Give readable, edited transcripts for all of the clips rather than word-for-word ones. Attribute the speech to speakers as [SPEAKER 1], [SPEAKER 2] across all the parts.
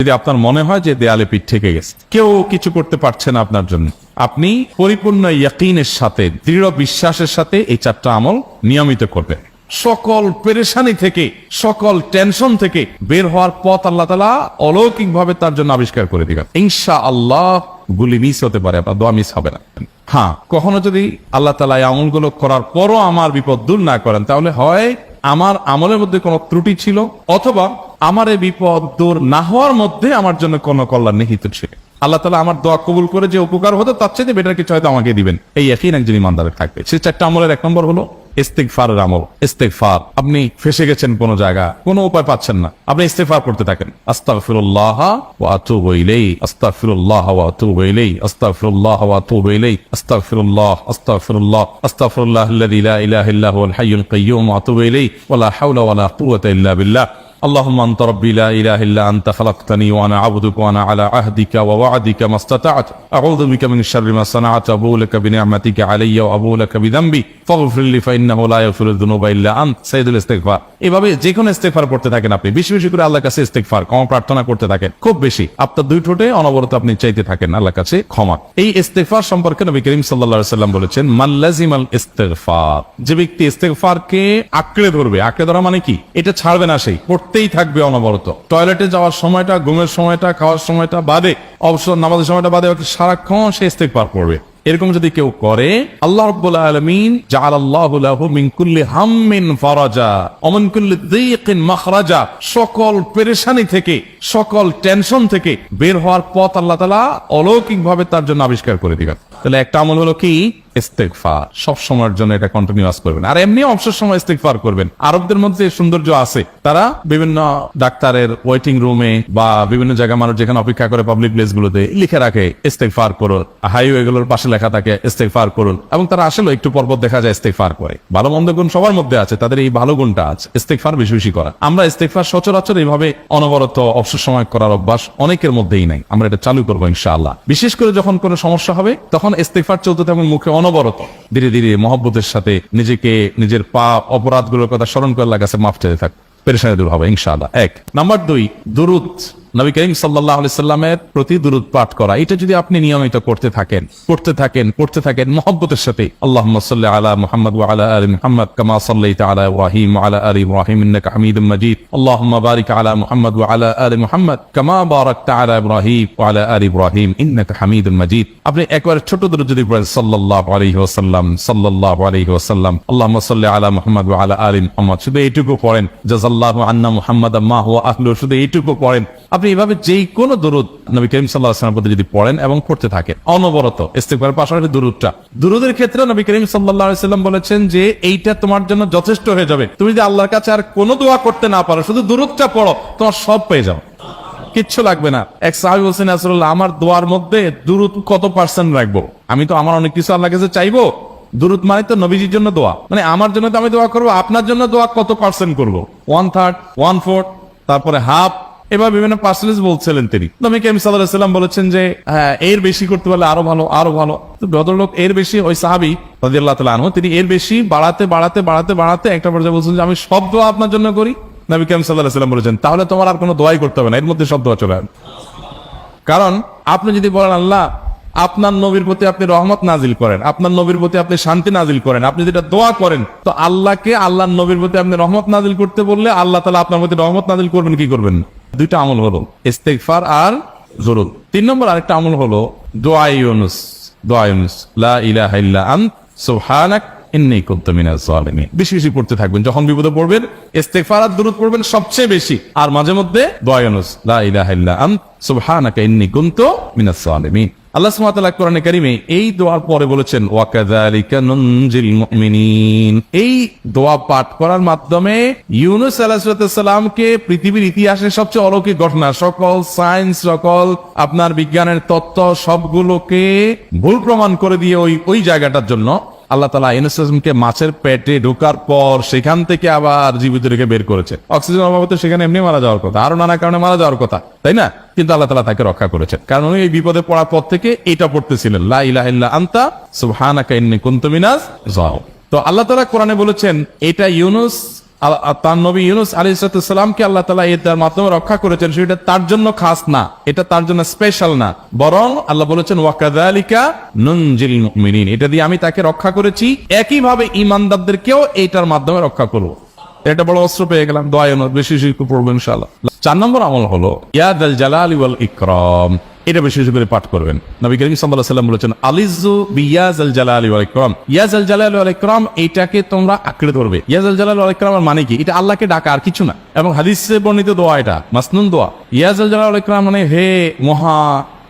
[SPEAKER 1] যদি আপনার মনে হয় যে দেয়ালে পিঠ ঠেকে গেছে, কেউ কিছু করতে পারছে না আপনার জন্য, আপনি পরিপূর্ণ ইয়াকিনের সাথে, দৃঢ় বিশ্বাসের সাথে এই চারটা আমল নিয়মিত করবেন। সকল পেরেশানি থেকে, সকল টেনশন থেকে বের হওয়ার পথ আল্লাহ তাআলা অলৌকিক ভাবে তার জন্য আবিষ্কার করে দিবেন ইনশাআল্লাহ। গুলি মিস হতে পারে, আপনার দোয়া মিস হবে না। হ্যাঁ, কখনো যদি আল্লাহ তাআলা এই আমলগুলো করার পরও আমার বিপদ দূর না করেন, তাহলে হয় আমার আমলের মধ্যে কোনো ত্রুটি ছিল, অথবা আমার এই বিপদ দূর না হওয়ার মধ্যে আমার জন্য কোনো কল্যাণ নিহিত ছিল। আল্লাহ তাআলা আমার দোয়া কবুল করে যে উপকার হতো তার চেয়ে বেটার কিছু হয়তো আমাকে দিবেন, এই ইয়াকিন একজন ইমানদারের থাকবে। সেই চারটা আমলের এক নম্বর হলো ইস্তিগফারের আমল। ইস্তিগফার, আপনি ফেসে গেছেন কোন জায়গা, কোনো উপায় পাচ্ছেন না, আপনি ইস্তিগফার করতে থাকেন। আস্তাগফিরুল্লাহ ওয়া আতুবু ইলাইহি, আস্তাগফিরুল্লাহ ওয়া আতুবু ইলাইহি, আস্তাগফিরুল্লাহ ওয়া আতুবু ইলাইহি, আস্তাগফিরুল্লাহ, আস্তাগফিরুল্লাহ, আস্তাগফিরুল্লাহাল্লাযী লা ইলাহা ইল্লা হুয়াল হাইয়ুল কাইয়্যুম ওয়া আতুবু ইলাইহি ওয়া লা হাওলা ওয়া লা কুওয়াতা ইল্লা বিল্লাহ। اللهم انت ربي لا اله الا انت خلقتني وانا عبدك وانا على عهدك ووعدك ما استطعت اعوذ بك من شر ما صنعت ابوء لك بنعمتك علي وابوء لك بذنبي فاغفر لي فانه لا يغفر الذنوب الا انت سيدুল ইস্তিগফার। এভাবে যে কোনো ইস্তিগফার করতে থাকেন, আপনি বেশি বেশি করে আল্লাহর কাছে ইস্তিগফার, ক্ষমা প্রার্থনা করতে থাকেন, খুব বেশি আপনার দুই ঠোঁটে অনবরত আপনি চাইতে থাকেন আল্লাহর কাছে ক্ষমা। এই ইস্তিগফার সম্পর্কে নবী করিম সাল্লাল্লাহু আলাইহি ওয়াসাল্লাম বলেছেন, মান লাজিমাল ইস্তিগফার, যে ব্যক্তি ইস্তিগফারকে আঁকড়ে ধরবে, আঁকড়ে ধরা মানে কি, এটা ছাড়বে না, সেই পড়তেই থাকবে অনবরত। টয়লেটে যাওয়ার সময়টা, ঘুমের সময়টা, খাওয়ার সময়টা বাদে, অবসর নামাজের সময়টা বাদে সারাক্ষণ সে ইস্তিগফার করবে। এরকম যদি কেউ করে, আল্লাহ রাব্বুল আলামিন জাআলাল্লাহু লাহু মিন কুল্লি হাম্মিন ফারাজা ওয়া মিন কুল্লি যায়কিন মাখরাজা, সকল পেরেশানি থেকে, সকল টেনশন থেকে বের হওয়ার পথ আল্লাহ তাআলা অলৌকিক ভাবে তার জন্য আবিষ্কার করে দিবেন। তাহলে একটা আমল হলো কি, ইস্তিগফার। সব সময়ের জন্য এটা কন্টিনিউয়াস করবেন, আর এমনি অবসর সময় ইস্তিগফার করবেন। আরবদের মধ্যে সৌন্দর্য আছে, তারা বিভিন্ন ডাক্তারের ওয়েটিং রুমে বা বিভিন্ন জায়গায় মানুষ যেখানে অপেক্ষা করে পাবলিক প্লেস গুলোতে লিখে রাখে ইস্তিগফার করুন, হাইওয়ে গুলোর পাশে লেখা থাকে ইস্তিগফার করুন, এবং তারা আসলে একটু পরপর দেখা যায় ইস্তিগফার করে। ভালো মন্দ গুণ সবার মধ্যে আছে, তাদের এই ভালো গুণটা আছে ইস্তিগফার বেশি বেশি করা। আমরা ইস্তিগফার সচরাচর এইভাবে অনবরত অবসর সময় করার অভ্যাস অনেকের মধ্যেই নাই, আমরা এটা চালু করবো ইনশাআল্লাহ। বিশেষ করে যখন কোনো সমস্যা হবে তখন ইস্তিগফার চলতে থাকবে মুখে অনবরত, ধীরে ধীরে মহব্বতের সাথে নিজেকে, নিজের পাপ অপরাধগুলোর কথা স্মরণ করে আল্লাহর কাছে মাফ চাইতে থাকবে, পেরেশানি দূর হবে ইনশাআল্লাহ। এক নাম্বার দুই, দুরূদ, নবী করিম সাল্লাল্লাহু আলাইহি সাল্লামের প্রতি দুরূদ পাঠ করা। এটা যদি আপনি নিয়মিত করতে থাকেন মহব্বতের সাথে, আল্লাহুম্মা সাল্লি আলা মুহাম্মাদ ওয়া আলা আলি মুহাম্মাদ কামা সাল্লাইতা আলা ইব্রাহিম ওয়া আলা আলি ইব্রাহিম ইন্নাকা হামিদুম মাজিদ, আল্লাহুম্মা বারিক আলা মুহাম্মাদ ওয়া আলা আলি মুহাম্মাদ কামা বারাকতা আলা ইব্রাহিম ওয়া আলা আলি ইব্রাহিম ইন্নাকা হামিদুম মাজিদ। আপনি একবার ছোট দুরূদ যদি পড়েন, সাল্লাল্লাহু আলাইহি ওয়াসাল্লাম, সাল্লাল্লাহু আলাইহি ওয়াসাল্লাম, আল্লাহুম্মা সাল্লি আলা মুহাম্মাদ ওয়া আলা আলি মুহাম্মাদ, শুধু এইটুকু পড়েন, জাযাল্লাহু আন্না মুহাম্মাদাম মা হুয়া আহলু, শুধু এইটুকু পড়েন। আপনি এভাবে যেই কোনো দুরূদ নবী করিম সাল্লাল্লাহু আলাইহি ওয়াসাল্লামের প্রতি যদি পড়েন এবং পড়তে থাকেন অনবরত, ইস্তিগফারের পাশাপাশি দুরূদের ক্ষেত্রে নবী করিম সাল্লাল্লাহু আলাইহি ওয়াসাল্লাম বলেছেন যে এইটা তোমার জন্য যথেষ্ট হয়ে যাবে। তুমি যদি আল্লাহর কাছে আর কোনো দোয়া করতে না পারো, শুধু দুরূদটা পড়ো, তোমার সব পেয়ে যাও, কিচ্ছু লাগবে না। এক সাহাবী বলছেন, রাসূলুল্লাহ, আমার দোয়ার মধ্যে দুরূদ কত পার্সেন্ট রাখবো? আমি তো আমার অনেক কিছু আল্লাহর কাছে চাইবো, দুরূদ মানে তো নবীজির জন্য দোয়া, মানে আমার জন্য তো আমি দোয়া করবো, আপনার জন্য দোয়া কত পার্সেন্ট করবো? 1/3, 1/4, তারপরে হাফ, এবার বিভিন্ন পার্সেন্টেজ বলছিলেন তিনি। নবী করিম সাল্লাল্লাহু আলাইহি ওয়াসাল্লাম বলেছেন যে হ্যাঁ, এর বেশি করতে পারলে আরো ভালো, আরো ভালো। তো ভদ্রলোক এর বেশি, ওই সাহাবী রাদিয়াল্লাহু তাআলা আনহু, তিনি এর বেশি বাড়াতে একটা পর্যায়ে বলছেন যে আমি সব দোয়া আপনার জন্য করি। নবী করিম সাল্লাল্লাহু আলাইহি ওয়াসাল্লাম বলেছেন তাহলে তোমার আর কোনো দোয়াই করতে হবে না, এর মধ্যে সব দোয়া চলে আসবে। কারণ আপনি যদি বলেন আল্লাহ আপনার নবীর প্রতি আপনি রহমত নাজিল করেন, আপনার নবীর প্রতি আপনি শান্তি নাজিল করেন, আপনি যেটা দোয়া করেন, তো আল্লাহকে আল্লাহর নবীর প্রতি আপনি রহমত নাজিল করতে বললে আল্লাহ তাআলা আপনার প্রতি রহমত নাজিল করবেন কি করবেন? দুইটা আমল হলো ইস্তিগফার আর দুরূদ। 3 নম্বর আরেকটা আমল হলো দোয়া ইউনুস, লা ইলাহা ইল্লা আন্ত সুবহানাক ইন্নী কুনতু মিনাজ জালিমিন। বেশি বেশি পড়তে থাকবেন, যখন বিপদে পড়বেন ইস্তিগফার আর দুরূদ পড়বেন সবচেয়ে বেশি, আর মাঝে মধ্যে দোয়া ইউনুস, লা ইলাহা ইল্লা আন্ত সুবহানাকা ইন্নী কুনতু মিনাজ জালিমিন। আল্লাহ সুবহানাহু ওয়া তাআলা কোরআনে কারীমে এই দোয়ার পরে বলেছেন ওয়া কাযালিকা নুনজিল মুমিনিন। এই দোয়া পাঠ করার মাধ্যমে ইউনূস আলাইহিস সালামকে পৃথিবীর ইতিহাসের সবচেয়ে অলৌকিক ঘটনা, সকল সায়েন্স, সকল আপনার বিজ্ঞানের তত্ত্ব সবগুলোকে ভুল প্রমাণ করে দিয়ে ওই জায়গাটার জন্য আল্লাহ তাআলা ইউনূস আলাইহিসকে মাছের পেটে ঢোকার পর সেখান থেকে আবার জীবিত রেখে বের করেছে। অক্সিজেন অভাবে তো সেখানে এমনি মারা যাওয়ার কথা, আরো নানা কারণে মারা যাওয়ার কথা, তাই না? কিন্তু আল্লাহ তাআলা তাকে রক্ষা করেছেন, কারণ উনি এই বিপদে পড়ার পর থেকে এটা পড়তেছিলেন, লা ইলাহা ইল্লা আনতা সুবহানাকা ইন্নী কুনতু মিনাজ জালিমিন। তো আল্লাহ তাআলা কোরআনে বলেছেন এটা ইউনূস তার নবী ইউনূস আলাইহিস সালামকে আল্লাহ তাআলা এটার মাধ্যমে রক্ষা করেছেন, সেটা তার জন্য খাস না, এটা তার জন্য স্পেশাল না, বরং আল্লাহ বলেছেন ওয়াকাযালিকা নুনজিল মুমিনিন, এটা দিয়ে আমি তাকে রক্ষা করেছি, একইভাবে ঈমানদারদেরকেও এইটার মাধ্যমে রক্ষা করব। এটা বড় অস্ত্র পেয়ে গেলাম, দোয়া বেশি বেশি পড়বো ইনশাআল্লাহ। 4 নম্বর আমল হলো ইয়া যাল জালালি ওয়াল ইকরাম, এটা বেশি বেশি করে পাঠ করবেন। নবী করিম সাল্লাল্লাহু আলাইহি ওয়াসাল্লাম বলেছেন আলিজু বিয়া যাল জালালি ওয়াল ইকরাম, ইয়া যাল জালালি ওয়াল ইকরাম, এইটাকে তোমরা আঁকড়ে ধরবে। ইয়া যাল জালালি ওয়াল ইকরামের মানে কি? এটা আল্লাহকে ডাকা, আর কিছু না। এবং হাদিসে বর্ণিত দোয়া, এটা মাসনুন দোয়া। ইয়া যাল জালালি ওয়াল ইকরাম মানে হে মহা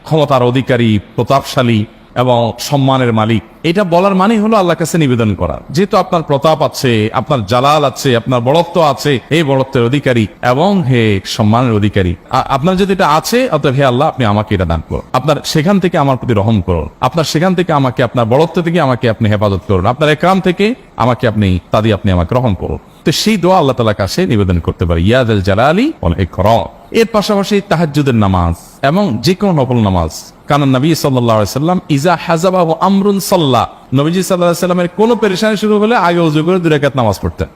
[SPEAKER 1] ক্ষমতার অধিকারী, প্রতাপশালী এবং সম্মানের মালিক। এটা বলার মানে হলো আল্লাহর কাছে নিবেদন করা, যেহেতু আপনার প্রতাপ আছে, আপনার জালাল আছে, আপনার বড়ত্ব আছে, এই বড়ত্বের অধিকারী এবং হে সম্মানের অধিকারী, আপনার যদি এটা আছে, অতএব হে আল্লাহ আপনি আমাকে এটা দান করুন, আপনার সেখান থেকে আমার প্রতি রহম করুন, আপনার সেখান থেকে আমাকে, আপনার বড়ত্ব থেকে আমাকে আপনি হেফাজত করুন, আপনার একরাম থেকে আমাকে আপনি আপনি আমাকে রহম করুন। তো সেই দোয়া আল্লাহ তাআলার কাছে নিবেদন করতে পারি, ইয়া যাল জালালি ওয়াল ইকরাম। এর পাশাপাশি তাহাজ্জুদের নামাজ এবং যে কোনো নফল নামাজ। কারণ নবী সাল্লাল্লাহু আলাইহি সাল্লাম ইজা হাযাবাহু আমরুন সাল্লা, নবীজি সাল্লাল্লাহু আলাইহি সাল্লামের কোনো পেরেশানি শুরু হলে আগে ওযু করে 2 রাকাত নামাজ পড়তেন।